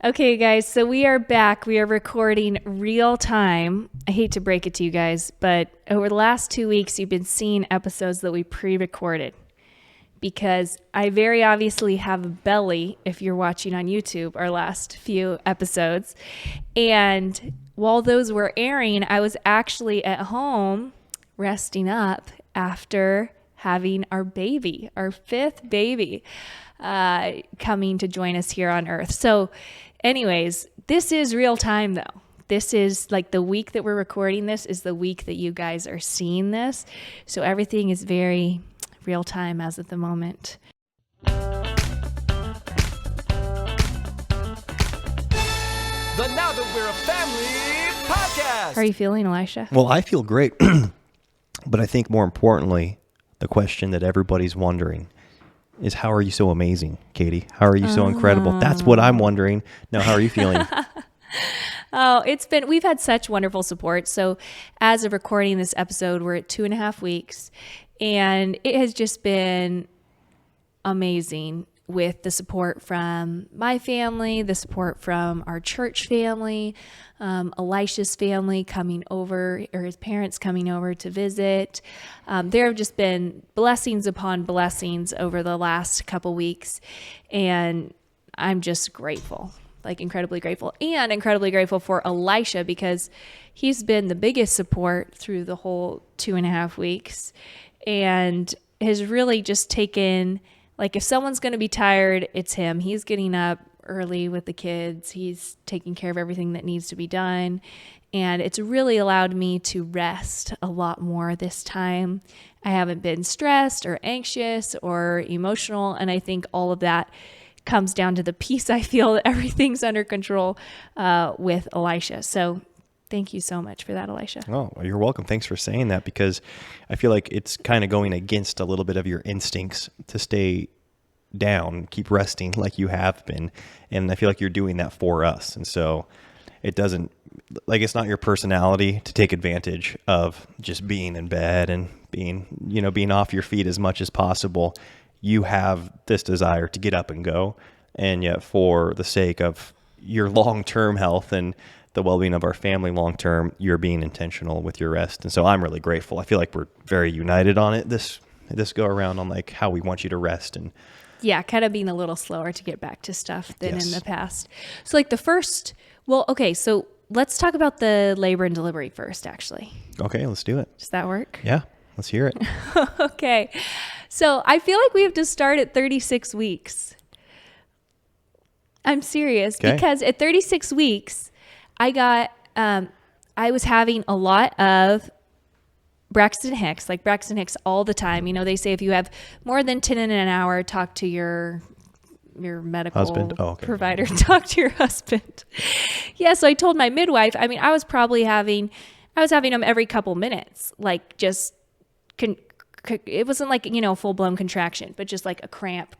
Okay, guys, so we are back. We are recording real time. I hate to break it to you guys, but over the last 2 weeks, you've been seeing episodes that we pre-recorded because I very obviously have a belly if you're watching on YouTube our last few episodes. And while those were airing, I was actually at home resting up after having our baby, our fifth baby, coming to join us here on Earth. So anyways, this is real time though. This is like the week that we're recording this is the week that you guys are seeing this. So everything is very real time as at the moment. The Now That We're a Family podcast. How are you feeling, Elisha? Well, I feel great. But I think more importantly, the question that everybody's wondering is, how are you so amazing, Katie? How are you so incredible? That's what I'm wondering. Now, how are you feeling? We've had such wonderful support. So as of recording this episode, we're at 2.5 weeks and it has just been amazing with the support from my family, the support from our church family, Elisha's family coming over, or his parents coming over to visit. There have just been blessings upon blessings over the last couple weeks, and I'm just grateful, like incredibly grateful, and incredibly grateful for Elisha because he's been the biggest support through the whole 2.5 weeks and has really just taken, like if someone's going to be tired, it's him. He's getting up early with the kids. He's taking care of everything that needs to be done. And it's really allowed me to rest a lot more this time. I haven't been stressed or anxious or emotional. And I think all of that comes down to the peace I feel that everything's under control with Elisha. So thank you so much for that, Elisha. Oh, well, you're welcome. Thanks for saying that, because I feel like it's kind of going against a little bit of your instincts to stay down, keep resting like you have been. And I feel like you're doing that for us. And so it doesn't, like, it's not your personality to take advantage of just being in bed and being off your feet as much as possible. You have this desire to get up and go. And yet for the sake of your long-term health and the well-being of our family long-term, you're being intentional with your rest. And so I'm really grateful. I feel like we're very united on it this go around on like how we want you to rest. And yeah, kind of being a little slower to get back to stuff than in the past. So like so let's talk about the labor and delivery first, actually. Okay, let's do it. Does that work? Yeah, let's hear it. Okay. So I feel like we have to start at 36 weeks. I'm serious because at 36 weeks, I was having a lot of Braxton Hicks all the time. You know, they say if you have more than 10 in an hour, talk to your medical husband. provider, talk to your husband. Yeah. So I told my midwife, I mean, I was having them every couple minutes, like just, it wasn't like, full blown contraction, but just like a cramp.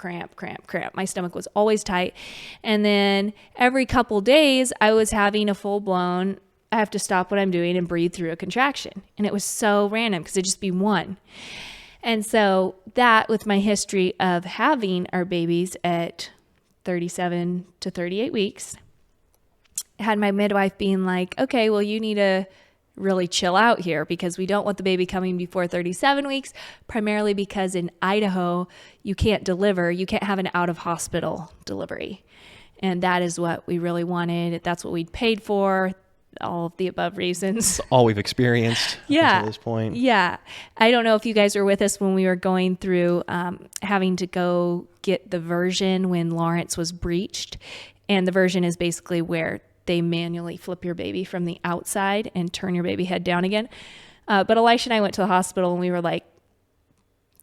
My stomach was always tight. And then every couple days I was having a full blown, I have to stop what I'm doing and breathe through a contraction. And it was so random because it'd just be one. And so that, with my history of having our babies at 37 to 38 weeks, had my midwife being like, okay, well, you need to really chill out here because we don't want the baby coming before 37 weeks, primarily because in Idaho, you can't have an out of hospital delivery. And that is what we really wanted. That's what we'd paid for, all of the above reasons. It's all we've experienced until this point. Yeah. I don't know if you guys were with us when we were going through having to go get the version when Lawrence was breached. And the version is basically where they manually flip your baby from the outside and turn your baby head down again. But Elisha and I went to the hospital and we were like,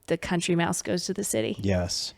the country mouse goes to the city. Yes.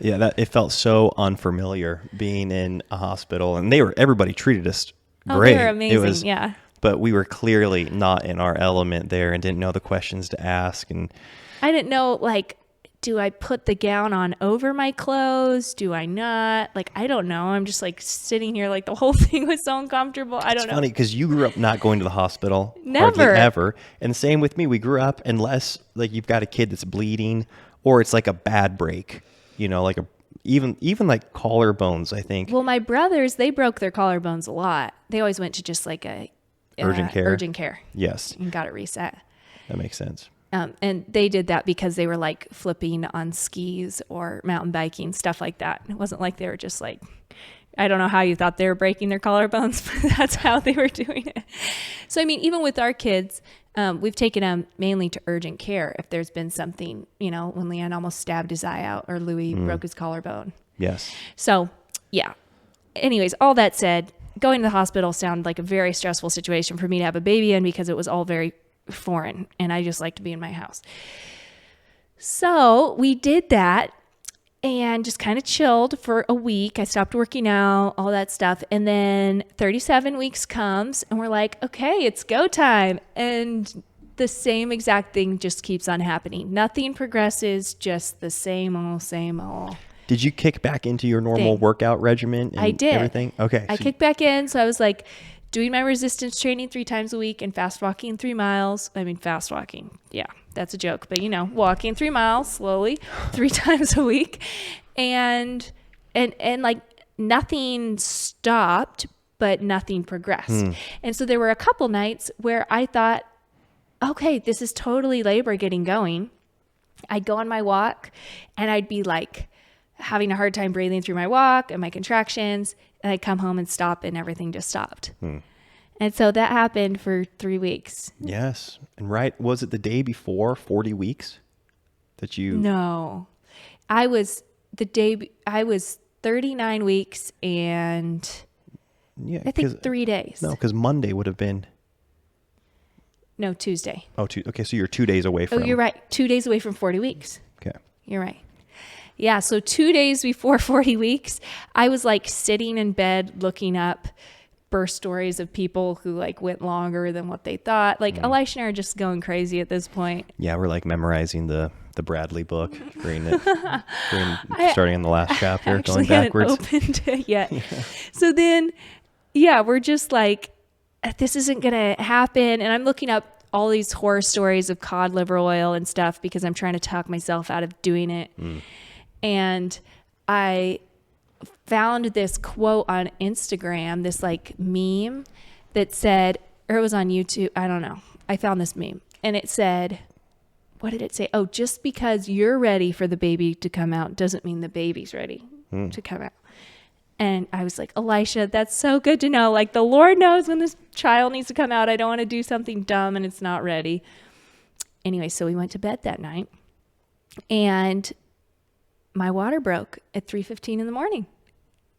Yeah, it felt so unfamiliar being in a hospital, and everybody treated us great. They were amazing, yeah. But we were clearly not in our element there and didn't know the questions to ask. And I didn't know, like, do I put the gown on over my clothes? Do I not? Like, I don't know. I'm just like sitting here, like the whole thing was so uncomfortable. I don't know. It's funny because you grew up not going to the hospital. Never. Hardly ever. And same with me. We grew up unless like you've got a kid that's bleeding or it's like a bad break, like even like collarbones, I think. Well, my brothers, they broke their collarbones a lot. They always went to just like a Urgent care? Urgent care. Yes. And got it reset. That makes sense. And they did that because they were like flipping on skis or mountain biking, stuff like that. It wasn't like they were just like, I don't know how you thought they were breaking their collarbones, but that's how they were doing it. So, I mean, even with our kids, we've taken them mainly to urgent care if there's been something, you know, when Leanne almost stabbed his eye out or Louis broke his collarbone. Yes. So, yeah. Anyways, all that said, going to the hospital sounded like a very stressful situation for me to have a baby in because it was all very foreign and I just like to be in my house. So we did that and just kind of chilled for a week. I stopped working out, all that stuff. And then 37 weeks comes and we're like, okay, it's go time. And the same exact thing just keeps on happening. Nothing progresses, just the same old. Did you kick back into your normal workout regimen and I did. everything? Okay. I kicked back in. So I was like doing my resistance training 3 times a week and fast walking 3 miles. I mean, fast walking. Yeah, that's a joke. But, you know, walking 3 miles slowly 3 times a week. And like nothing stopped, but nothing progressed. And so there were a couple nights where I thought, okay, this is totally labor getting going. I'd go on my walk and I'd be like having a hard time breathing through my walk and my contractions. And I'd come home and stop and everything just stopped. And so that happened for 3 weeks. Yes. And was it the day before 40 weeks that you? No, I was 39 weeks and I think 3 days. No, because Monday would have been. No, Tuesday. Oh, okay. So you're 2 days away from. Oh, you're right. 2 days away from 40 weeks. Okay. You're right. Yeah. So 2 days before 40 weeks, I was like sitting in bed looking up birth stories of people who like went longer than what they thought. Like Elisha and I are just going crazy at this point. Yeah. We're like memorizing the Bradley book, reading it, starting in the last chapter, going backwards. Haven't opened it yet. So then, yeah, we're just like, this isn't going to happen. And I'm looking up all these horror stories of cod liver oil and stuff because I'm trying to talk myself out of doing it. And I found this quote on Instagram, this like meme that said, or it was on YouTube. I don't know. I found this meme and it said, what did it say? Oh, just because you're ready for the baby to come out doesn't mean the baby's ready to come out. And I was like, Elisha, that's so good to know. Like the Lord knows when this child needs to come out. I don't want to do something dumb and it's not ready. Anyway, so we went to bed that night and my water broke at 3:15 in the morning.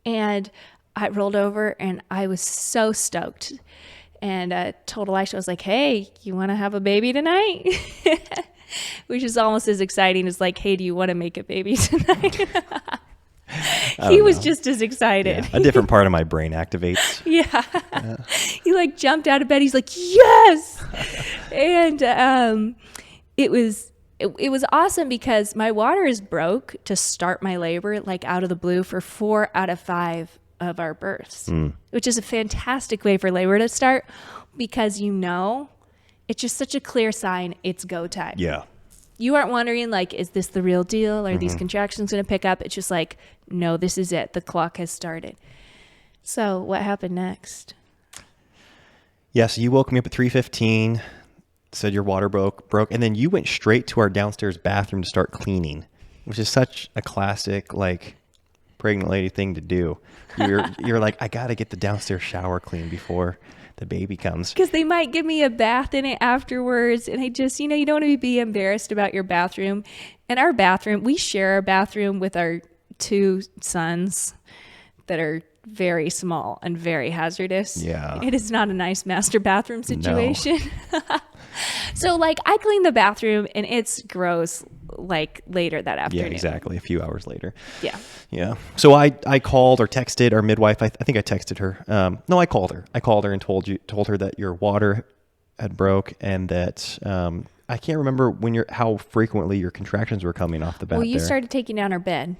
And I rolled over and I was so stoked. And told Elisha, I was like, hey, you want to have a baby tonight? Which is almost as exciting as like, hey, do you want to make a baby tonight? He was just as excited. Yeah, a different part of my brain activates. Yeah. He like jumped out of bed. He's like, yes. And it was awesome because my water is broke to start my labor, like out of the blue for 4 out of 5 of our births, which is a fantastic way for labor to start because, you know, it's just such a clear sign it's go time. Yeah. You aren't wondering, like, is this the real deal? Are these contractions going to pick up? It's just like, no, this is it. The clock has started. So what happened next? Yeah, so you woke me up at 3:15, said your water broke, and then you went straight to our downstairs bathroom to start cleaning, which is such a classic, like, pregnant lady thing to do. You're like, I got to get the downstairs shower clean before the baby comes. Because they might give me a bath in it afterwards. And I just, you know, you don't want to be embarrassed about your bathroom. And our bathroom, we share a bathroom with our 2 sons that are very small and very hazardous. Yeah. It is not a nice master bathroom situation. No. So like I clean the bathroom and it's gross like later that afternoon. Yeah, exactly. A few hours later. Yeah. Yeah. So I called or texted our midwife. I think I texted her. No, I called her. I called her and told her that your water had broke and that I can't remember how frequently your contractions were coming off the bat. Well, you started taking down our bed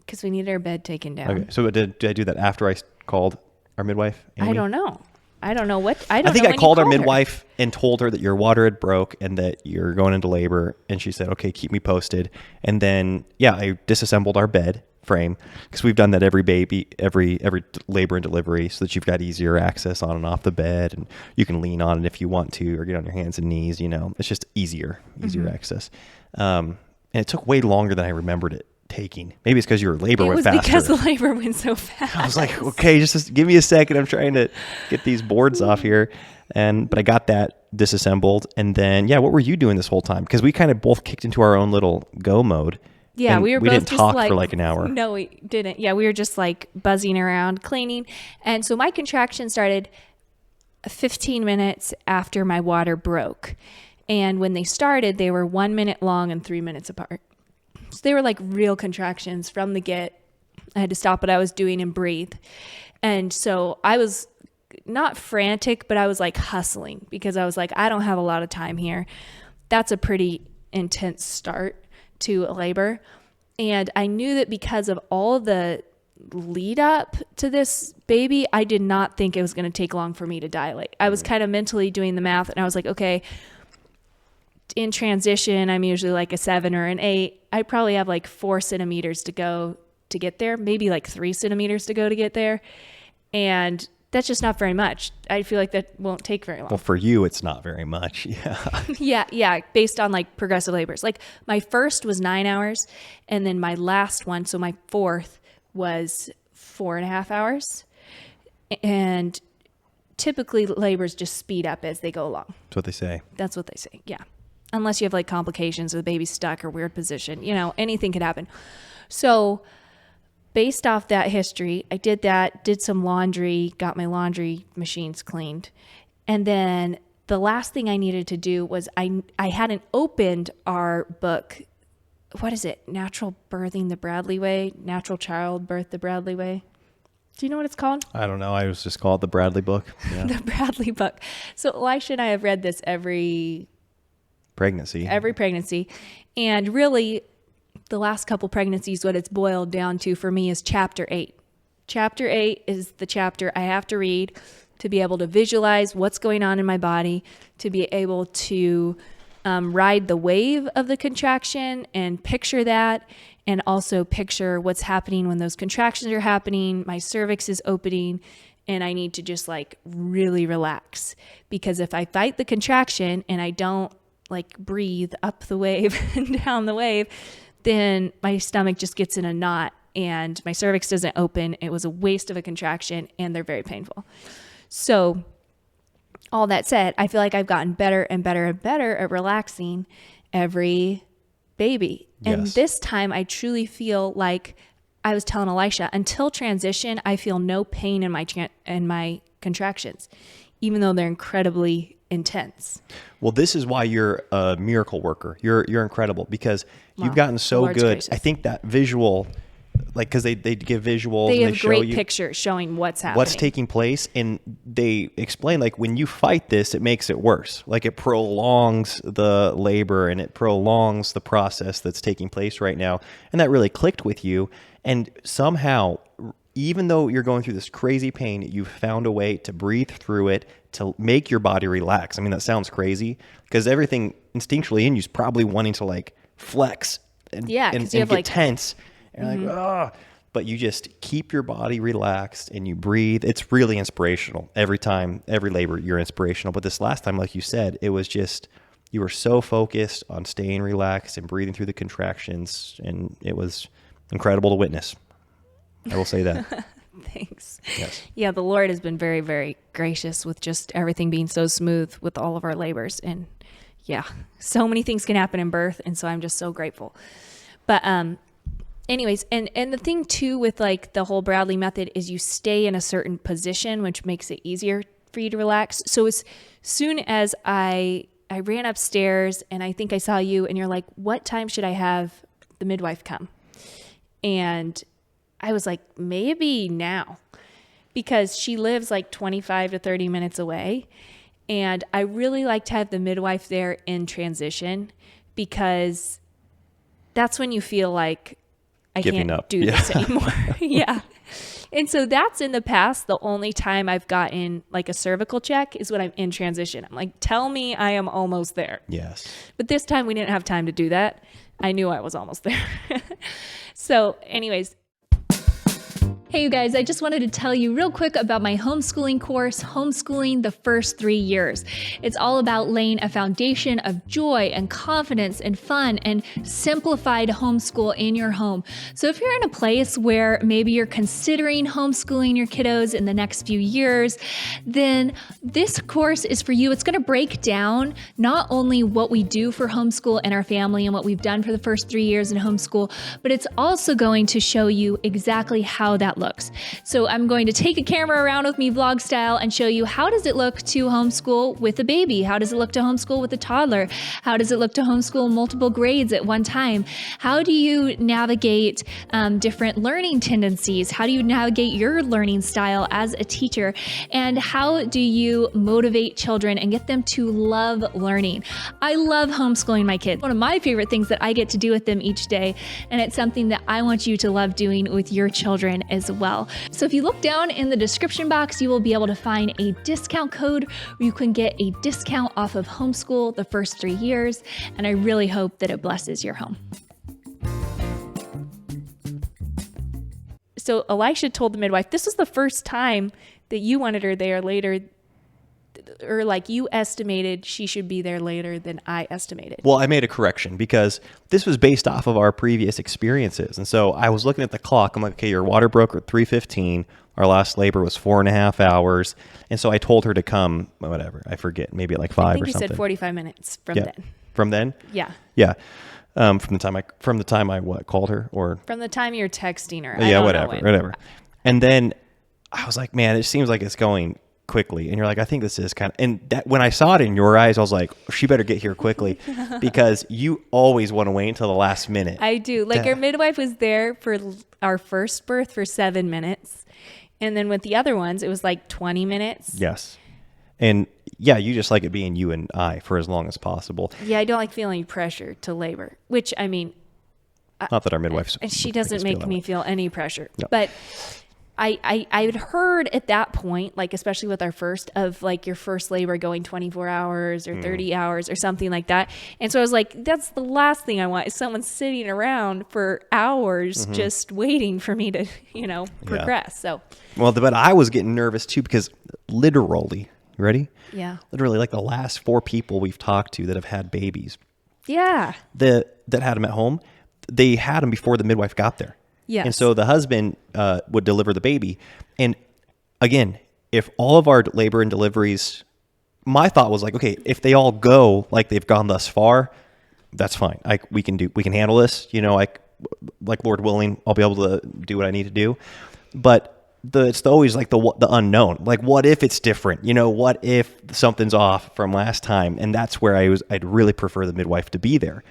because we needed our bed taken down. Okay. So did I do that after I called our midwife? Amy? I don't know. I don't know what. I think I called our midwife and told her that your water had broke and that you're going into labor. And she said, okay, keep me posted. And then, yeah, I disassembled our bed frame, because we've done that every labor and delivery, so that you've got easier access on and off the bed, and you can lean on it if you want to, or get on your hands and knees. It's just easier access. And it took way longer than I remembered it taking. Maybe it's because your labor went faster. It was because the labor went so fast. I was like, okay, just give me a second. I'm trying to get these boards off here. But I got that disassembled. And then, what were you doing this whole time? Because we kind of both kicked into our own little go mode. Yeah, we didn't both talk just for like an hour. No, we didn't. Yeah, we were just like buzzing around, cleaning. And so my contraction started 15 minutes after my water broke. And when they started, they were 1 minute long and 3 minutes apart. So they were like real contractions from the get. I had to stop what I was doing and breathe. And so I was not frantic, but I was like hustling, because I was like, I don't have a lot of time here. That's a pretty intense start to labor. And I knew that because of all the lead up to this baby, I did not think it was going to take long for me to dilate. I was kind of mentally doing the math, and I was like, okay, in transition, I'm usually like a 7 or an 8. I probably have like 4 centimeters to go to get there, maybe like 3 centimeters to go to get there. And that's just not very much. I feel like that won't take very long. Well, for you, it's not very much. Yeah. Yeah. Based on like progressive labors. Like my first was 9 hours. And then my last one, so my fourth, was 4.5 hours. And typically labors just speed up as they go along. That's what they say. That's what they say. Yeah. Unless you have like complications or the baby's stuck or weird position, anything could happen. So based off that history, I did that, did some laundry, got my laundry machines cleaned. And then the last thing I needed to do was I hadn't opened our book. What is it? Natural Birthing the Bradley Way, Natural Childbirth the Bradley Way. Do you know what it's called? I don't know. I was just called the Bradley book. Yeah. The Bradley book. So Elisha and I have read this every pregnancy. And really, the last couple pregnancies, what it's boiled down to for me is chapter 8. Chapter 8 is the chapter I have to read to be able to visualize what's going on in my body, to be able to ride the wave of the contraction and picture that, and also picture what's happening when those contractions are happening. My cervix is opening, and I need to just like really relax, because if I fight the contraction and I don't like breathe up the wave and down the wave, then my stomach just gets in a knot and my cervix doesn't open. It was a waste of a contraction, and they're very painful. So all that said, I feel like I've gotten better and better and better at relaxing every baby. Yes. And this time I truly feel like I was telling Elisha, until transition, I feel no pain in my contractions, even though they're incredibly intense. Well, this is why you're a miracle worker. You're incredible, because you've gotten so Lord's good. gracious. I think that visual, like, because they give visuals, They and have they show great you pictures showing what's happening. what's taking place, and they explain, like, when you fight this, it makes it worse. Like, it prolongs the labor and it prolongs the process that's taking place right now. And that really clicked with you. And somehow, even though you're going through this crazy pain, you've found a way to breathe through it, to make your body relax. I mean, that sounds crazy, because everything instinctually in you is probably wanting to like flex and get like tense. And you're like, ah, but you just keep your body relaxed and you breathe. It's really inspirational. Every time, every labor, you're inspirational. But this last time, like you said, it was just, you were so focused on staying relaxed and breathing through the contractions, and it was incredible to witness. I will say that. Thanks. Yes. Yeah, the Lord has been very, very gracious with just everything being so smooth with all of our labors. And yeah, so many things can happen in birth. And so I'm just so grateful. But anyways, and the thing too with like the whole Bradley method is you stay in a certain position, which makes it easier for you to relax. So as soon as I ran upstairs, and I think I saw you, and you're like, what time should I have the midwife come? And I was like, maybe now, because she lives like 25 to 30 minutes away. And I really like to have the midwife there in transition, because that's when you feel like I Giving can't up. do this anymore. Yeah. And so that's in the past. The only time I've gotten like a cervical check is when I'm in transition. I'm like, tell me I am almost there. Yes. But this time we didn't have time to do that. I knew I was almost there. So anyways, Hey, you guys, I just wanted to tell you real quick about my homeschooling course, Homeschooling the First 3 Years. It's all about laying a foundation of joy and confidence and fun and simplified homeschool in your home. So if you're in a place where maybe you're considering homeschooling your kiddos in the next few years, then this course is for you. It's going to break down not only what we do for homeschool in our family and what we've done for the first 3 years in homeschool, but it's also going to show you exactly how that looks. So I'm going to take a camera around with me vlog style and show you how does it look to homeschool with a baby? How does it look to homeschool with a toddler? How does it look to homeschool multiple grades at one time? How do you navigate different learning tendencies? How do you navigate your learning style as a teacher? And how do you motivate children and get them to love learning? I love homeschooling my kids. One of my favorite things that I get to do with them each day, and it's something that I want you to love doing with your children as well. So if you look down in the description box, you will be able to find a discount code where you can get a discount off of Homeschool the First 3 Years, and I really hope that it blesses your home. So Elisha told the midwife, this was the first time that you wanted her there later, or like you estimated she should be there later than I estimated. Well, I made a correction because this was based off of our previous experiences. And so I was looking at the clock. I'm like, okay, your water broke at 3:15. Our last labor was 4.5 hours. And so I told her to come, whatever, I forget, maybe at like 5 or something. I think you said 45 minutes from then. From then? Yeah. Yeah. From the time I called her or from the time you're texting her. Yeah, whatever. And then I was like, man, it seems like it's going quickly. And you're like, I think this is kind of, and that when I saw it in your eyes, I was like, she better get here quickly because you always want to wait until the last minute. I do. Like our midwife was there for our first birth for 7 minutes. And then with the other ones, it was like 20 minutes. Yes. And yeah, you just like it being you and I for as long as possible. Yeah, I don't like feeling pressure to labor, which I mean. Not that our midwife's. She doesn't make me feel any pressure. No. But I had heard at that point, like especially with our first, of like your first labor going 24 hours or 30 hours or something like that. And so I was like, that's the last thing I want is someone sitting around for hours just waiting for me to, progress. So. Well, but I was getting nervous too because literally, you ready? Yeah. Literally like the last 4 people we've talked to that have had babies. Yeah. That had them at home, they had them before the midwife got there. Yes. And so the husband would deliver the baby. And again, if all of our labor and deliveries, my thought was like, okay, if they all go like they've gone thus far, that's fine. We can handle this. Like Lord willing, I'll be able to do what I need to do. But it's always like the unknown. Like, what if it's different? What if something's off from last time? And that's where I'd really prefer the midwife to be there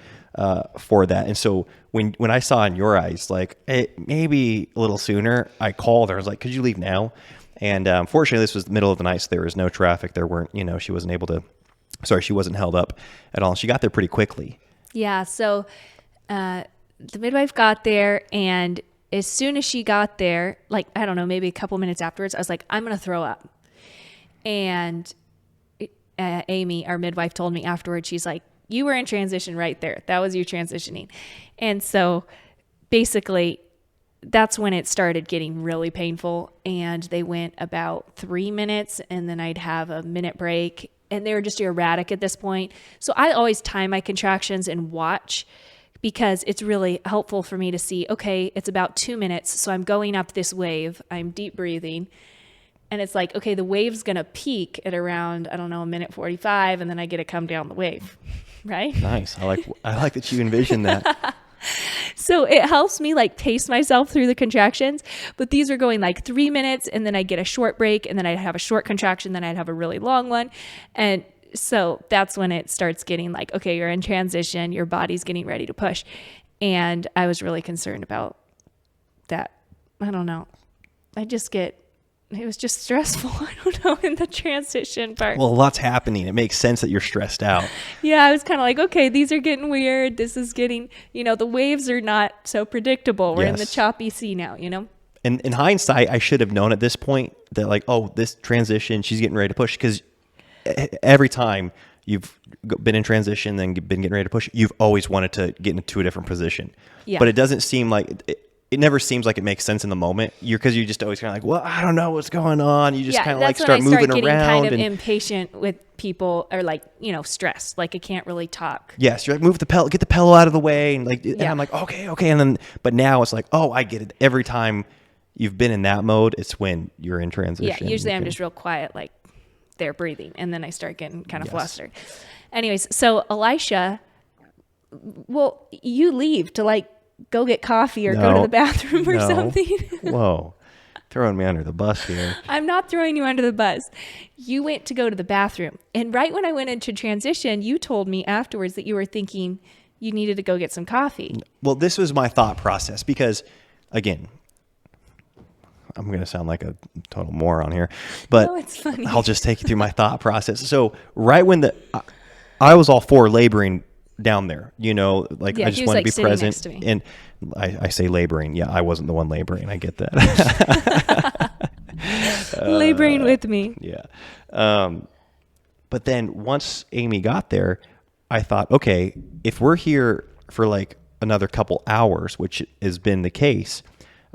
for that. And so when I saw in your eyes, like maybe a little sooner, I called her. I was like, could you leave now? And fortunately, this was the middle of the night, so there was no traffic. There weren't, she wasn't held up at all. And she got there pretty quickly. Yeah. So the midwife got there, and as soon as she got there, like, I don't know, maybe a couple minutes afterwards, I was like, I'm going to throw up. And Amy, our midwife, told me afterwards, she's like, you were in transition right there. That was you transitioning. And so basically that's when it started getting really painful, and they went about 3 minutes, and then I'd have a minute break, and they were just erratic at this point. So I always time my contractions and watch, because it's really helpful for me to see, okay, it's about 2 minutes. So I'm going up this wave, I'm deep breathing, and it's like, okay, the wave's going to peak at around, I don't know, a minute 45, and then I get to come down the wave, right? Nice. I like that you envision that. So it helps me like pace myself through the contractions, but these are going like 3 minutes, and then I get a short break, and then I'd have a short contraction, then I'd have a really long one. And so that's when it starts getting like, okay, you're in transition, your body's getting ready to push. And I was really concerned about that. I don't know. It was just stressful. I don't know, in the transition part. Well, a lot's happening. It makes sense that you're stressed out. Yeah, I was kind of like, okay, these are getting weird. This is getting, the waves are not so predictable. We're in the choppy sea now, And in hindsight, I should have known at this point that like, oh, this transition, she's getting ready to push. Because every time you've been in transition, then been getting ready to push, you've always wanted to get into a different position. Yeah. But it doesn't seem like it never seems like it makes sense in the moment. Because you just always kind of like, well, I don't know what's going on. You just kind of like start moving getting around. Kind of impatient with people, or like, stressed. Like I can't really talk. Yes, you're like, move the pillow, get the pillow out of the way, and like, and I'm like, okay, and then, but now it's like, oh, I get it. Every time you've been in that mode, it's when you're in transition. Yeah, usually I'm just real quiet, like they're breathing, and then I start getting kind of flustered. Anyways, so Elisha, well, you leave to like go get coffee or go to the bathroom or something. Whoa. Throwing me under the bus here. I'm not throwing you under the bus. You went to go to the bathroom. And right when I went into transition, you told me afterwards that you were thinking you needed to go get some coffee. Well, this was my thought process because, again, I'm going to sound like a total moron here, but no, it's funny. I'll just take you through my thought process. So right when I was all for laboring down there, like I just want to be present. And I say laboring. Yeah, I wasn't the one laboring. I get that. Laboring with me. Yeah. But then once Amy got there, I thought, okay, if we're here for like another couple hours, which has been the case,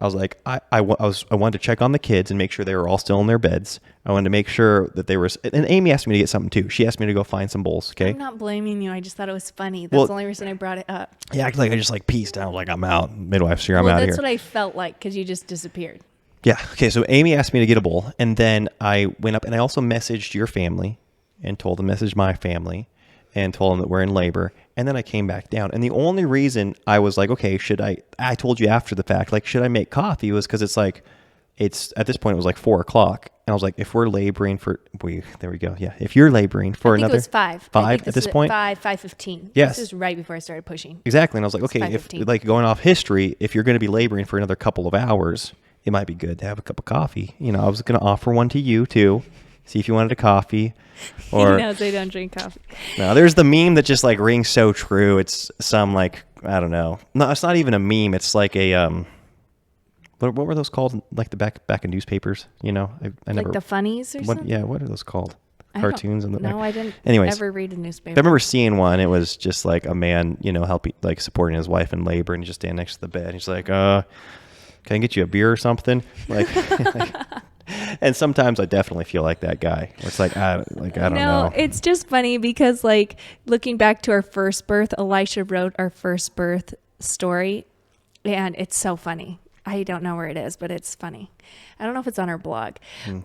I was like, I wanted to check on the kids and make sure they were all still in their beds. I wanted to make sure that they were, and Amy asked me to get something too. She asked me to go find some bowls. Okay. I'm not blaming you. I just thought it was funny. That's the only reason I brought it up. Yeah. Like I just like peaced out. Like I'm out. Midwife's here. I'm out here. That's what I felt like because you just disappeared. Yeah. Okay. So Amy asked me to get a bowl, and then I went up and I also messaged your family and told them, message my family and told them that we're in labor. And then I came back down. And the only reason I was like, okay, I told you after the fact, like, should I make coffee, was because it's at this point, it was like 4:00. And I was like, if we're laboring there we go. Yeah. If you're laboring for I think another. It was 5. 5 at this point? 5:15. Yes. This is right before I started pushing. Exactly. And I was like, okay, if like going off history, if you're going to be laboring for another couple of hours, it might be good to have a cup of coffee. I was going to offer one to you too. See if you wanted a coffee. Or he knows I don't drink coffee. No, there's the meme that just like rings so true. It's some like, I don't know. No, it's not even a meme. It's like a what were those called? Like the back in newspapers, I never, like the funnies or something? Yeah, what are those called? Cartoons and I didn't anyways, ever read a newspaper. I remember seeing one. It was just like a man, helping, like supporting his wife in labor, and he just stand next to the bed. He's like, can I get you a beer or something? Like and sometimes I definitely feel like that guy. It's like I don't know. It's just funny because like looking back to our first birth, Elisha wrote our first birth story, and it's so funny. I don't know where it is, but it's funny. I don't know if it's on our blog.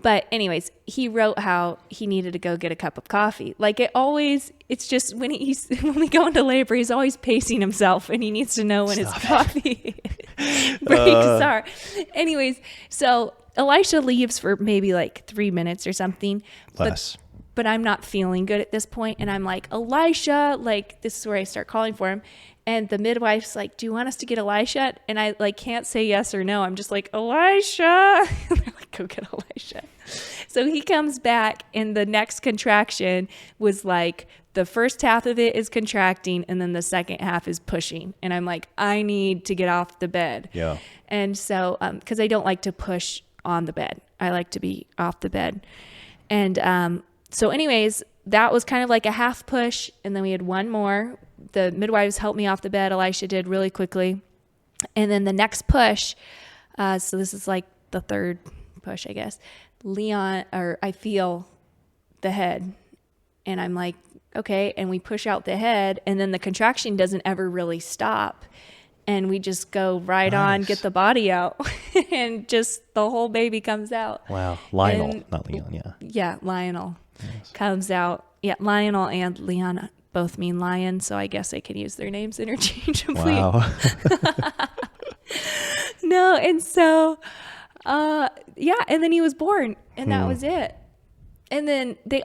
But anyways, he wrote how he needed to go get a cup of coffee. Like it's just when we go into labor, he's always pacing himself and he needs to know when his coffee breaks are. Anyways, so Elisha leaves for maybe like 3 minutes or something. Less. But I'm not feeling good at this point. And I'm like, Elisha, like this is where I start calling for him. And the midwife's like, do you want us to get Elisha? And I like can't say yes or no. I'm just like, Elisha. And they're like, go get Elisha. So he comes back and the next contraction was like, the first half of it is contracting and then the second half is pushing. And I'm like, I need to get off the bed. Yeah. And so, because I don't like to push on the bed. I like to be off the bed. And so anyways, that was kind of like a half push. And then we had one more. The midwives helped me off the bed. Elisha did really quickly. And then the next push, so this is like the third push, I guess. I feel the head. And I'm like, okay. And we push out the head. And then the contraction doesn't ever really stop. And we just go right on, get the body out. And just the whole baby comes out. Wow. Lionel, not Leon, yeah. Yeah, Lionel comes out. Yeah, Lionel and Leon both mean lion, so I guess I can use their names interchangeably. Wow. No, and so, and then he was born, and that was it. And then this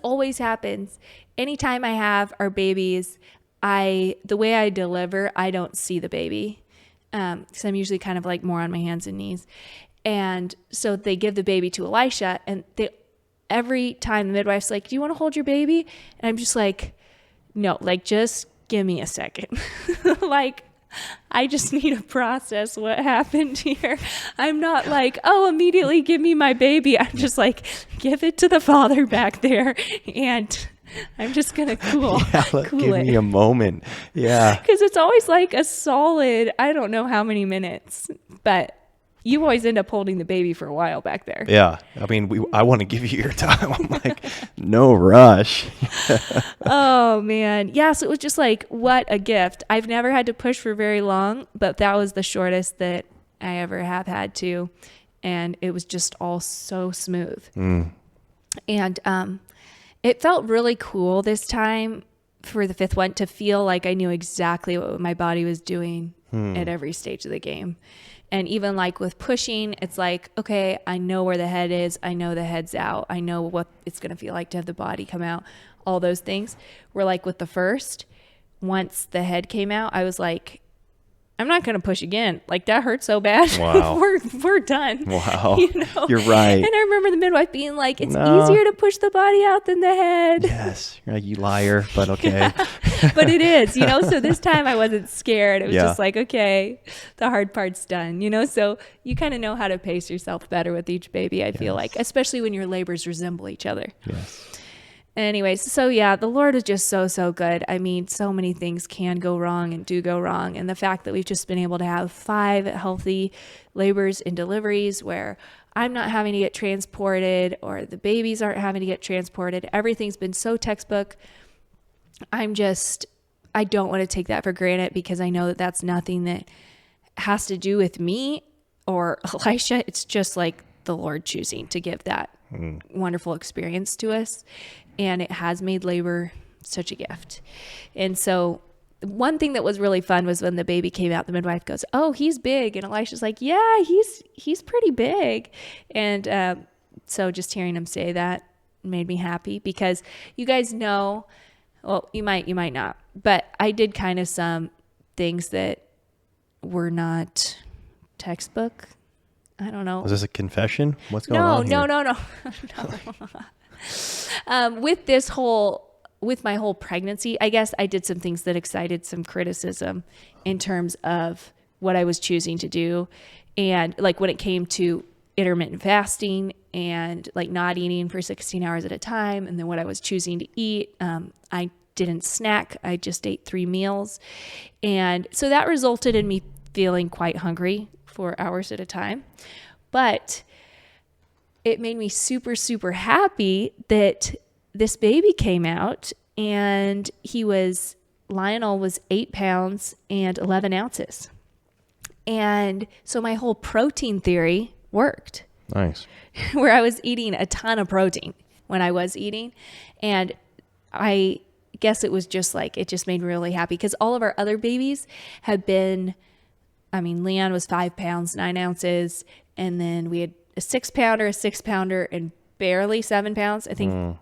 always happens. Anytime I have our babies, the way I deliver, I don't see the baby, because I'm usually kind of like more on my hands and knees. And so they give the baby to Elisha, and every time the midwife's like, do you want to hold your baby? And I'm just like, no, like, just give me a second. Like, I just need to process what happened here. I'm not like, oh, immediately give me my baby. I'm just like, give it to the father back there and I'm just going to cool Give it. me a moment. Yeah. Because it's always like a solid, I don't know how many minutes, but you always end up holding the baby for a while back there. Yeah. I mean, I want to give you your time. I'm like, no rush. Oh, man. Yeah, so it was just like, what a gift. I've never had to push for very long, but that was the shortest that I ever have had to. And it was just all so smooth. And it felt really cool this time for the 5th one to feel like I knew exactly what my body was doing at every stage of the game. And even like with pushing, it's like, okay, I know where the head is. I know the head's out. I know what it's going to feel like to have the body come out. All those things. Where like with the first, once the head came out, I was like, I'm not going to push again. Like that hurt so bad. Wow. we're done. Wow. You know? You're right. And I remember the midwife being like, it's No. easier to push the body out than the head. Yes. You're like, you liar, but okay. But it is, you know, so this time I wasn't scared. It was Yeah. just like, okay, the hard part's done, you know, so you kind of know how to pace yourself better with each baby, I feel like, especially when your labors resemble each other. Yes. Anyways, so yeah, the Lord is just so good. I mean, so many things can go wrong and do go wrong. And the fact that we've just been able to have 5 healthy labors and deliveries where I'm not having to get transported or the babies aren't having to get transported. Everything's been so textbook. I don't want to take that for granted because I know that that's nothing that has to do with me or Elisha. It's just like the Lord choosing to give that wonderful experience to us. And it has made labor such a gift. And so one thing that was really fun was when the baby came out, the midwife goes, "Oh, he's big." And Elisha's like, "Yeah, he's pretty big." And so just hearing him say that made me happy because you guys know, well, you might not, but I did kind of some things that were not textbook. I don't know. Was this a confession? What's going on here? No. With my whole pregnancy, I guess I did some things that excited some criticism in terms of what I was choosing to do. And like when it came to intermittent fasting and like not eating for 16 hours at a time. And then what I was choosing to eat, I didn't snack. I just ate 3 meals. And so that resulted in me feeling quite hungry for hours at a time. But it made me super, super happy that this baby came out and Lionel was 8 pounds and 11 ounces. And so my whole protein theory worked. Nice. Where I was eating a ton of protein when I was eating. And I guess it was just like, it just made me really happy because all of our other babies have been, Leon was 5 pounds, 9 ounces. And then we had a 6-pounder, a 6-pounder, and barely 7 pounds. I think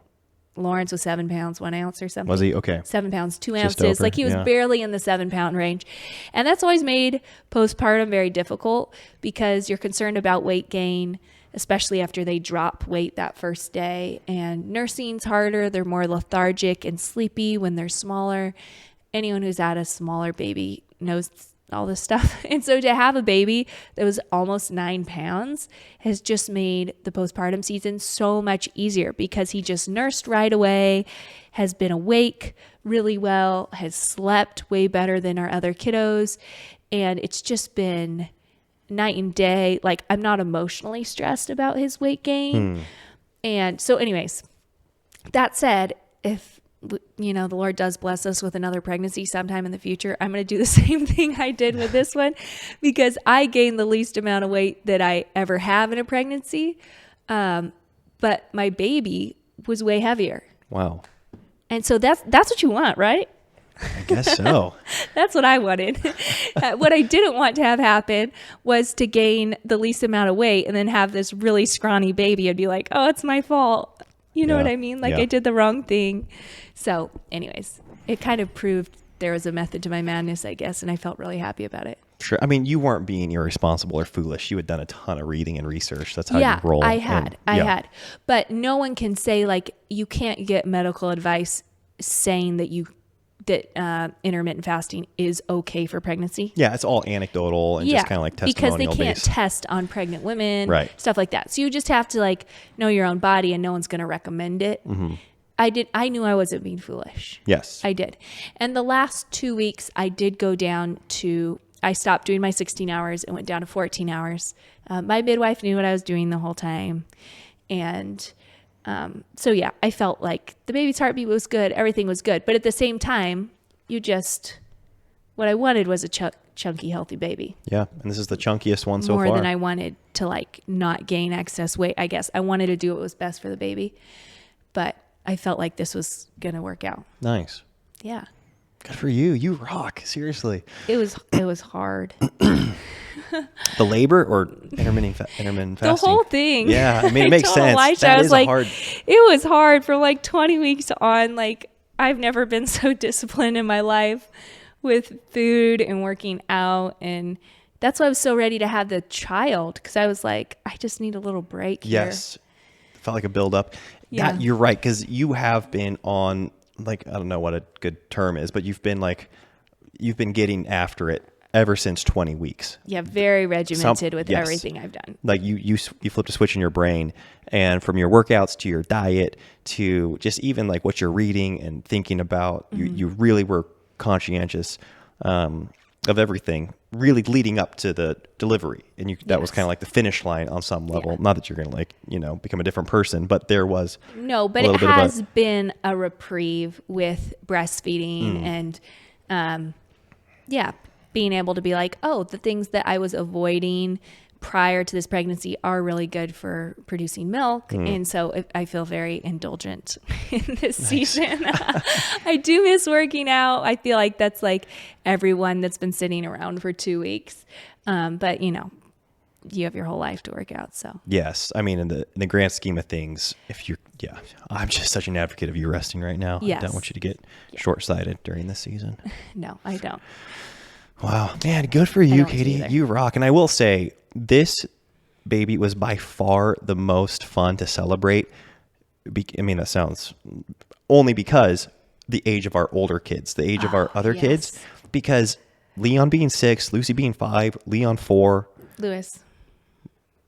Lawrence was 7 pounds, 1 ounce or something. Was he? Okay. 7 pounds, 2 Just ounces. over, Like he was yeah. barely in the 7-pound range. And that's always made postpartum very difficult because you're concerned about weight gain, especially after they drop weight that first day. And nursing's harder. They're more lethargic and sleepy when they're smaller. Anyone who's had a smaller baby knows all this stuff. And so to have a baby that was almost 9 pounds has just made the postpartum season so much easier because he just nursed right away, has been awake really well, has slept way better than our other kiddos. And it's just been night and day. Like I'm not emotionally stressed about his weight gain. And so anyways, that said, if the Lord does bless us with another pregnancy sometime in the future, I'm going to do the same thing I did with this one because I gained the least amount of weight that I ever have in a pregnancy. But my baby was way heavier. Wow. And so that's what you want, right? I guess so. That's what I wanted. What I didn't want to have happen was to gain the least amount of weight and then have this really scrawny baby and be like, oh, it's my fault. You know what I mean? Like I did the wrong thing. So anyways, it kind of proved there was a method to my madness, I guess. And I felt really happy about it. Sure. I mean, you weren't being irresponsible or foolish. You had done a ton of reading and research. That's how you roll. I had. But no one can say like, you can't get medical advice saying that intermittent fasting is okay for pregnancy. Yeah, it's all anecdotal and just kind of like testimonial because they can't based. test on pregnant women, Right. stuff like that. So you just have to like know your own body, and no one's going to recommend it. I knew I wasn't being foolish. Yes. I did. And the last 2 weeks, I did go down to, I stopped doing my 16 hours and went down to 14 hours. My midwife knew what I was doing the whole time. And so, yeah, I felt like the baby's heartbeat was good. Everything was good. But at the same time, what I wanted was a chunky, healthy baby. Yeah. And this is the chunkiest one so far. More than I wanted to like not gain excess weight, I guess. I wanted to do what was best for the baby. But I felt like this was going to work out. Nice. Yeah. Good for you. You rock. Seriously. It was hard. The labor or intermittent fasting? The whole thing. Yeah. I mean, it makes told sense. Elisha, That I was is like, hard. it was hard for like 20 weeks on. Like, I've never been so disciplined in my life with food and working out. And that's why I was so ready to have the child. Because I was like, I just need a little break here. Yes. Felt like a buildup. Yeah. That, you're right. Because you have been on, like, I don't know what a good term is, but you've been getting after it ever since 20 weeks. Yeah, very regimented with everything I've done. Like you flipped a switch in your brain, and from your workouts to your diet to just even like what you're reading and thinking about, you really were conscientious of everything, really leading up to the delivery. And that was kind of like the finish line on some level. Yeah. Not that you're going to become a different person, but there was but it has been a reprieve with breastfeeding and being able to be like, oh, the things that I was avoiding prior to this pregnancy are really good for producing milk. And so I feel very indulgent in this season. I do miss working out. I feel like that's like everyone that's been sitting around for 2 weeks. But you have your whole life to work out. So yes, I mean, in the grand scheme of things, I'm just such an advocate of you resting right now. Yes. I don't want you to get short-sighted during this season. No, I don't. Wow, man, good for you, Katie. You rock. And I will say, this baby was by far the most fun to celebrate. I mean, that sounds only because the age of our older kids, the age of our other kids, because Leon being 6, Lucy being 5, Leon 4. Lewis.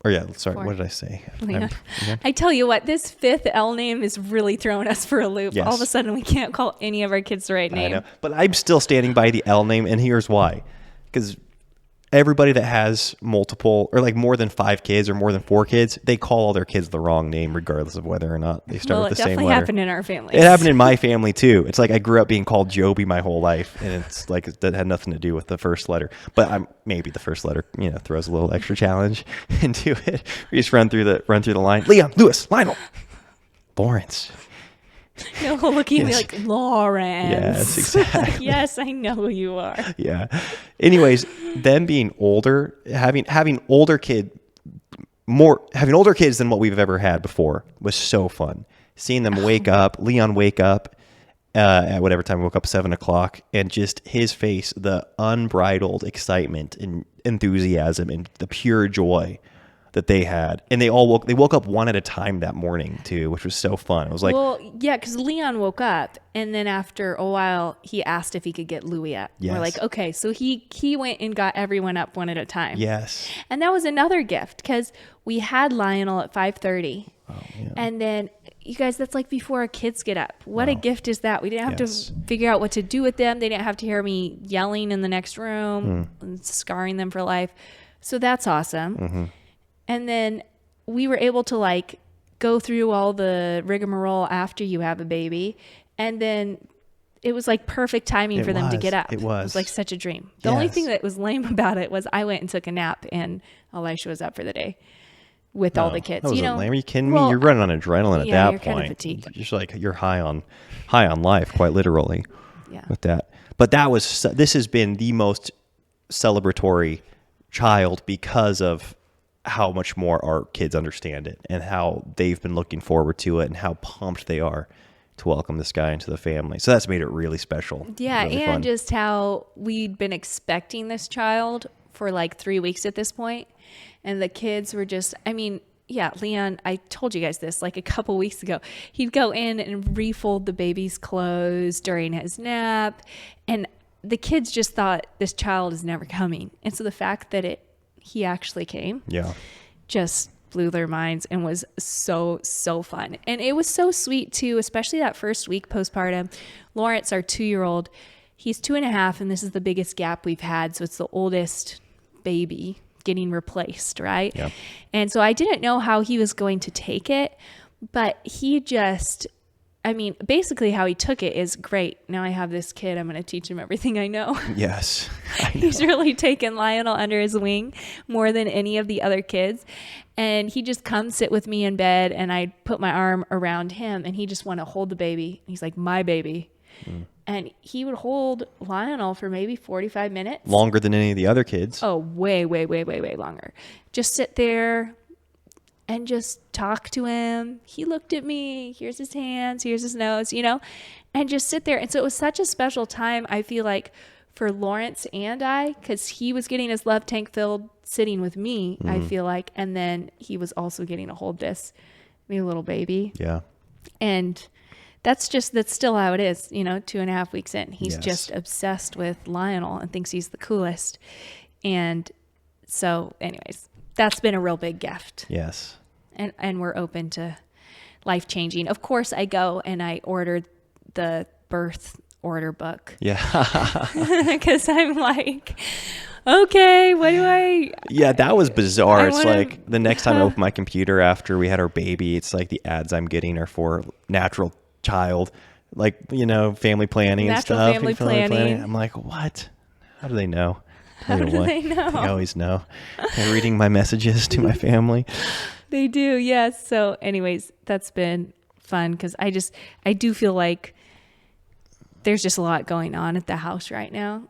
Or sorry, 4. What did I say? I tell you what, this 5th L name is really throwing us for a loop. Yes. All of a sudden, we can't call any of our kids the right name. I know, but I'm still standing by the L name, and here's why. Because everybody that has multiple or like more than 5 kids or more than 4 kids, they call all their kids the wrong name regardless of whether or not they start with the same letter. It definitely happened in our family. It happened in my family too. It's like I grew up being called Joby my whole life, and it's like that had nothing to do with the first letter. But maybe the first letter, throws a little extra challenge into it. We just run through the line. Leon, Lewis, Lionel, Lawrence. Looking at me like, Lawrence. Yes, exactly. Yes, I know who you are. Yeah. Anyways, them being older, having older kids than what we've ever had before was so fun. Seeing them wake up, Leon wake up at whatever time we woke up, 7:00, and just his face, the unbridled excitement and enthusiasm and the pure joy that they had. And they woke up one at a time that morning too, which was so fun. It was like, because Leon woke up, and then after a while he asked if he could get Louie up. Yes. We're like, okay, so he went and got everyone up one at a time. yes. And that was another gift, because we had Lionel at 5:30. Oh, yeah. And then, you guys, that's like before our kids get up. What a gift is that? We didn't have to figure out what to do with them. They didn't have to hear me yelling in the next room and scarring them for life. So that's awesome. Mm-hmm. And then we were able to like go through all the rigmarole after you have a baby. And then it was like perfect timing for them to get up. It was like such a dream. The only thing that was lame about it was I went and took a nap, and Elisha was up for the day with all the kids. That wasn't lame. Are you kidding me? You're running on adrenaline at that point. Kind of fatigued. You're just like, you're high on life, quite literally. Yeah. With that. But this has been the most celebratory child because of how much more our kids understand it and how they've been looking forward to it and how pumped they are to welcome this guy into the family. So that's made it really special. Yeah. Really and fun. just how we'd been expecting this child for like 3 weeks at this point. And the kids were just, Leon, I told you guys this like a couple weeks ago. He'd go in and refold the baby's clothes during his nap. And the kids just thought this child is never coming. And so the fact that he actually came. Yeah. Just blew their minds and was so, so fun. And it was so sweet too, especially that first week postpartum. Lawrence, our 2-year-old, he's 2.5, and this is the biggest gap we've had. So it's the oldest baby getting replaced, right? Yep. And so I didn't know how he was going to take it, but he just, I mean, basically how he took it is great. Now I have this kid. I'm going to teach him everything I know. Yes. He's really taken Lionel under his wing more than any of the other kids. And he just comes sit with me in bed, and I put my arm around him, and he just want to hold the baby. He's like, my baby. And he would hold Lionel for maybe 45 minutes. Longer than any of the other kids. Oh, way, way, way, way, way longer. Just sit there and just talk to him. He looked at me. Here's his hands. Here's his nose, you know, and just sit there. And so it was such a special time, I feel like, for Lawrence and I, because he was getting his love tank filled sitting with me, I feel like. And then he was also getting to hold this new little baby. Yeah. And that's still how it is, you know, 2.5 weeks in. He's Yes. just obsessed with Lionel and thinks he's the coolest. And so anyways, that's been a real big gift. Yes. And we're open to life changing. Of course, I go and I ordered the birth order book. Yeah. Because I'm like, okay, what do I... Yeah, that was bizarre. I It's wanna- like the next time I open my computer after we had our baby, it's like the ads I'm getting are for natural child, like, you know, family planning and Natural stuff. family and planning. I'm like, what? How do they know? How do they know? They always know. They're reading my messages to my family. They do, yes. So anyways, that's been fun because I do feel like there's just a lot going on at the house right now.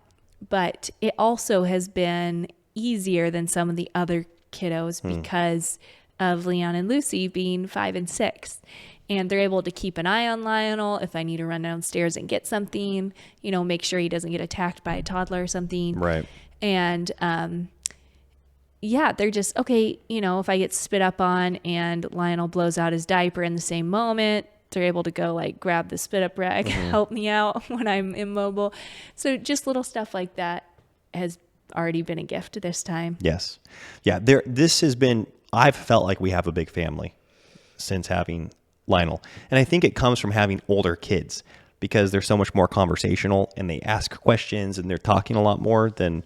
But it also has been easier than some of the other kiddos because of Leon and Lucy being 5 and 6. And they're able to keep an eye on Lionel if I need to run downstairs and get something, you know, make sure he doesn't get attacked by a toddler or something. Right. And yeah, they're just, okay, you know, if I get spit up on and Lionel blows out his diaper in the same moment, they're able to go like grab the spit up rag, help me out when I'm immobile. So just little stuff like that has already been a gift this time. Yes. Yeah. This has been, I've felt like we have a big family since having Lionel. And I think it comes from having older kids because they're so much more conversational and they ask questions and they're talking a lot more than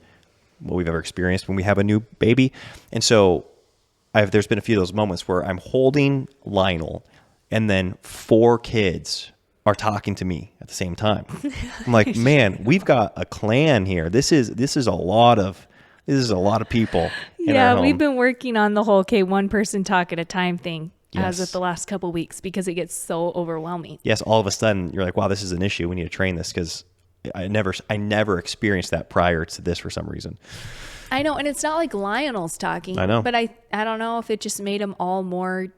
what we've ever experienced when we have a new baby. And so there's been a few of those moments where I'm holding Lionel and then 4 kids are talking to me at the same time. I'm like, man, we've got a clan here. This is a lot of people in our Yeah, home. we've been working on the whole, one person talk at a time thing as Yes. of the last couple of weeks because it gets so overwhelming. Yes, all of a sudden you're like, wow, this is an issue. We need to train this because I never experienced that prior to this for some reason. I know, and it's not like Lionel's talking. I know. But I don't know if it just made them all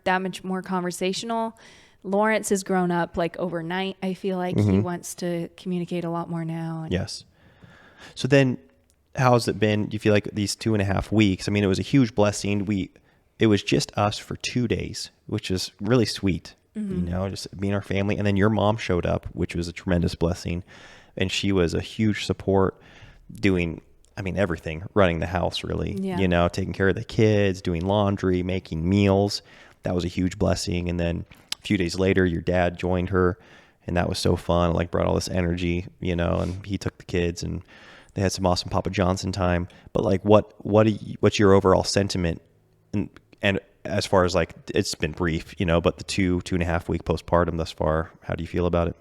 that much more conversational. Lawrence has grown up like overnight. I feel like he wants to communicate a lot more now. And Yes. So then how's it been? Do you feel like these 2.5 weeks? I mean, it was a huge blessing. It was just us for 2 days, which is really sweet, you know, just being our family. And then your mom showed up, which was a tremendous blessing. And she was a huge support doing, I mean, everything, running the house really, Yeah. you know, taking care of the kids, doing laundry, making meals. That was a huge blessing. And then a few days later, your dad joined her and that was so fun. Like brought all this energy, you know, and he took the kids and they had some awesome Papa Johnson time. But like, what's your overall sentiment? And as far as like, it's been brief, you know, but the 2.5 week postpartum thus far, how do you feel about it?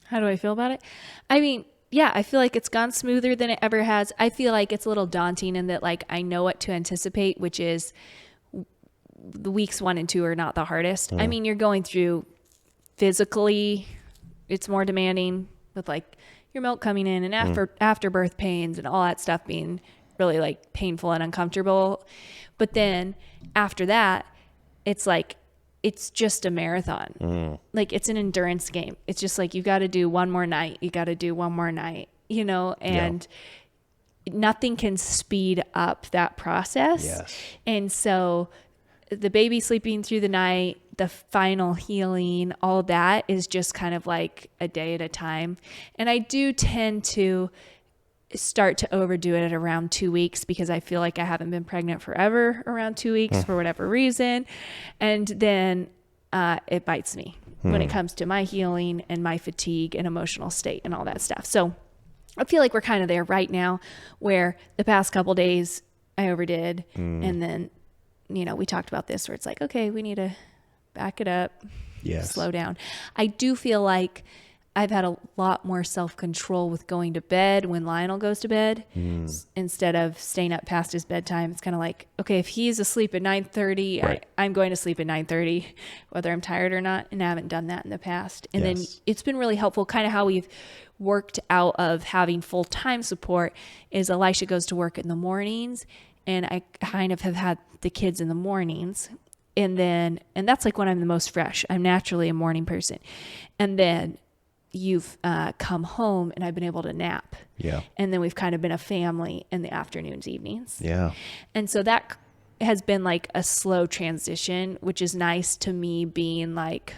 How do I feel about it? I mean, yeah, I feel like it's gone smoother than it ever has. I feel like it's a little daunting in that like I know what to anticipate, which is the weeks 1 and 2 are not the hardest. I mean, you're going through physically, it's more demanding with like your milk coming in and after birth pains and all that stuff being really like painful and uncomfortable. But then after that, it's like, it's just a marathon. Like it's an endurance game. It's just like, you got to do one more night. You got to do one more night, you know, and nothing can speed up that process. Yes. And so the baby sleeping through the night, the final healing, all that is just kind of like a day at a time. And I do tend to start to overdo it at around 2 weeks because I feel like I haven't been pregnant forever around 2 weeks for whatever reason. And then it bites me when it comes to my healing and my fatigue and emotional state and all that stuff. So I feel like we're kind of there right now where the past couple days I overdid. And then, we talked about this where it's like, okay, we need to back it up, slow down. I do feel like I've had a lot more self-control with going to bed when Lionel goes to bed instead of staying up past his bedtime. It's kind of like, okay, if he's asleep at 9:30, right. I'm going to sleep at 9:30, whether I'm tired or not. And I haven't done that in the past. And then it's been really helpful, kind of how we've worked out of having full-time support is Elisha goes to work in the mornings and I kind of have had the kids in the mornings. And that's like when I'm the most fresh. I'm naturally a morning person. And then you've come home and I've been able to nap. Yeah. And then we've kind of been a family in the afternoons, evenings. Yeah. And so that has been like a slow transition, which is nice to me being like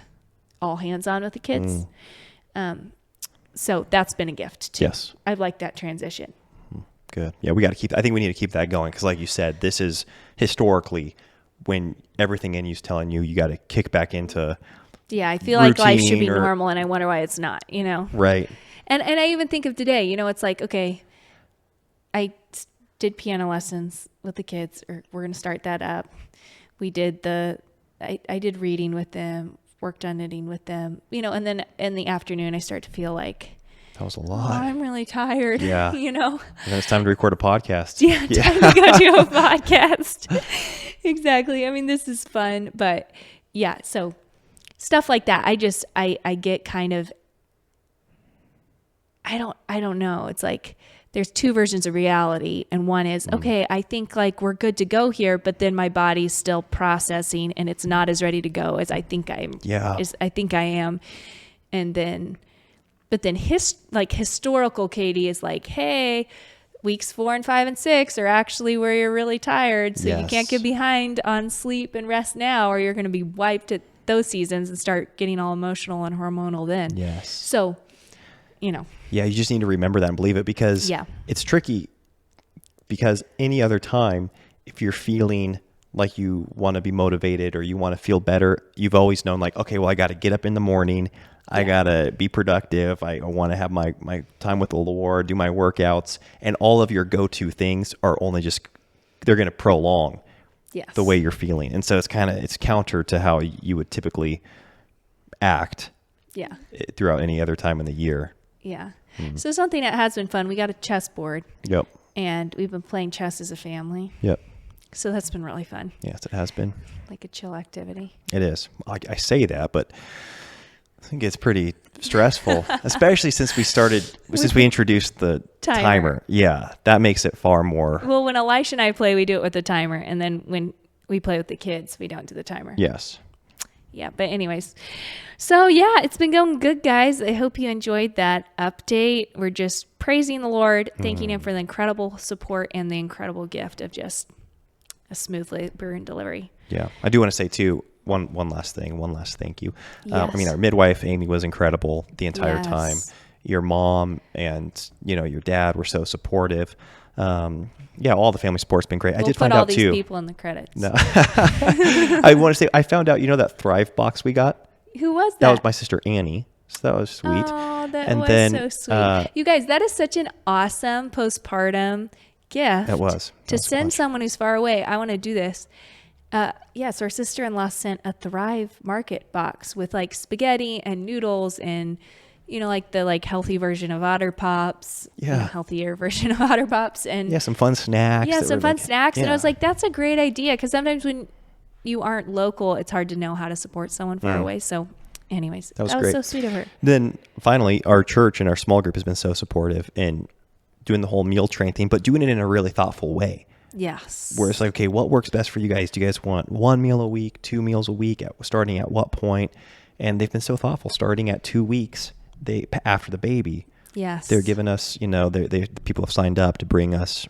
all hands on with the kids. So that's been a gift too. Yes. I've liked that transition. Good. Yeah, I think we need to keep that going because like you said, this is historically when everything in you is telling you got to kick back into yeah, I feel like life should be routine normal and I wonder why it's not, Right. And I even think of today, it's like, okay, I did piano lessons with the kids, or we're going to start that up. We did I did reading with them, worked on knitting with them, and then in the afternoon I start to feel like, that was a lot. I'm really tired. Yeah. And then it's time to record a podcast. Yeah, time to go do a podcast. Exactly. I mean, this is fun, but yeah, so stuff like that. I get kind of, I don't know. It's like there's two versions of reality. And one is, okay, I think like we're good to go here, but then my body's still processing and it's not as ready to go as I think I am. And then, but then historical Katie is like, hey, weeks 4 and 5 and 6 are actually where you're really tired. So you can't get behind on sleep and rest now, or you're going to be wiped at those seasons and start getting all emotional and hormonal then. Yes. So, Yeah, you just need to remember that and believe it because it's tricky because any other time, if you're feeling like you want to be motivated or you want to feel better, you've always known like, okay, well, I got to get up in the morning. I got to be productive. I want to have my time with the Lord, do my workouts. And all of your go-to things are only they're going to prolong the way you're feeling. And so it's counter to how you would typically act throughout any other time in the year. Yeah. So something that has been fun, we got a chess board. Yep. And we've been playing chess as a family. Yep. So that's been really fun. Yes, it has been. Like a chill activity. It is. I say that, but I think it's pretty stressful, especially since we introduced the timer. Yeah, that makes it far more. Well, when Elisha and I play, we do it with the timer. And then when we play with the kids, we don't do the timer. Yes. Yeah, but anyways. So yeah, it's been going good, guys. I hope you enjoyed that update. We're just praising the Lord, thanking Him for the incredible support and the incredible gift of just a smooth labor and delivery. Yeah, I do want to say too, one last thing, one last thank you. Yes. Our midwife, Amy, was incredible the entire time. Your mom and, your dad were so supportive. All the family support's been great. We'll I did put find all out these too. people in the credits. No. I want to say, I found out, that Thrive box we got? Who was that? That was my sister Annie. So that was sweet. Oh, that was so sweet. You guys, that is such an awesome postpartum gift. It was. To send someone who's far away. I want to do this. So our sister-in-law sent a Thrive Market box with like spaghetti and noodles and, like the healthy version of Otter Pops. Yeah. Healthier version of Otter Pops. And some fun snacks. Yeah, some fun snacks. Yeah. And I was like, that's a great idea. Because sometimes when you aren't local, it's hard to know how to support someone far away. So anyways, that was great. so sweet of her. Then finally, our church and our small group has been so supportive in doing the whole meal train thing, but doing it in a really thoughtful way. Yes. Where it's like, okay, what works best for you guys? Do you guys want 1 meal a week, 2 meals a week, starting at what point? And they've been so thoughtful, starting at 2 weeks after the baby. Yes. They're giving us, the people have signed up to bring us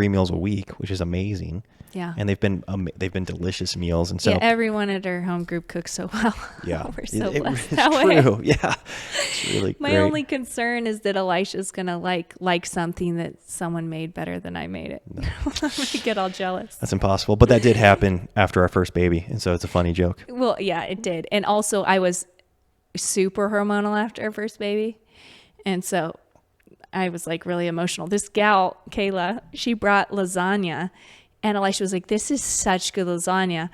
3 meals a week, which is amazing. Yeah. And they've been delicious meals. And so yeah, everyone at our home group cooks so well. yeah, We're so blessed it's that way. true. Yeah. It's really My great. only concern is that Elisha's going to like something that someone made better than I made it. I'm going to get all jealous. That's impossible. But that did happen after our first baby. And so it's a funny joke. Well, yeah, it did. And also I was super hormonal after our first baby. And so I was like really emotional. This gal, Kayla, she brought lasagna. And Elisha was like, this is such good lasagna.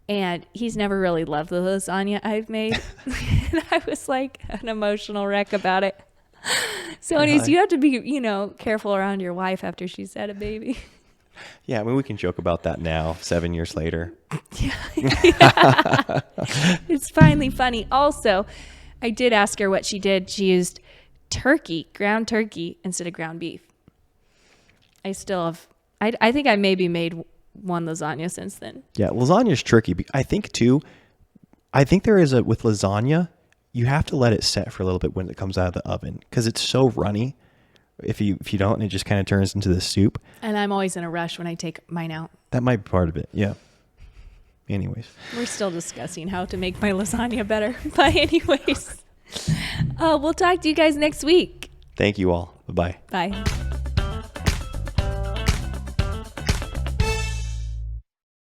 And he's never really loved the lasagna I've made. And I was like an emotional wreck about it. So anyways, you have to be, careful around your wife after she's had a baby. Yeah, I mean, we can joke about that now, 7 years later. Yeah. It's finally funny. Also, I did ask her what she did. She used ground turkey instead of ground beef. I still have... I think I maybe made one lasagna since then. Yeah, lasagna is tricky. I think there is with lasagna, you have to let it set for a little bit when it comes out of the oven because it's so runny. If you don't, it just kind of turns into this soup. And I'm always in a rush when I take mine out. That might be part of it. Yeah. Anyways. We're still discussing how to make my lasagna better. But anyways, we'll talk to you guys next week. Thank you all. Bye-bye. Bye.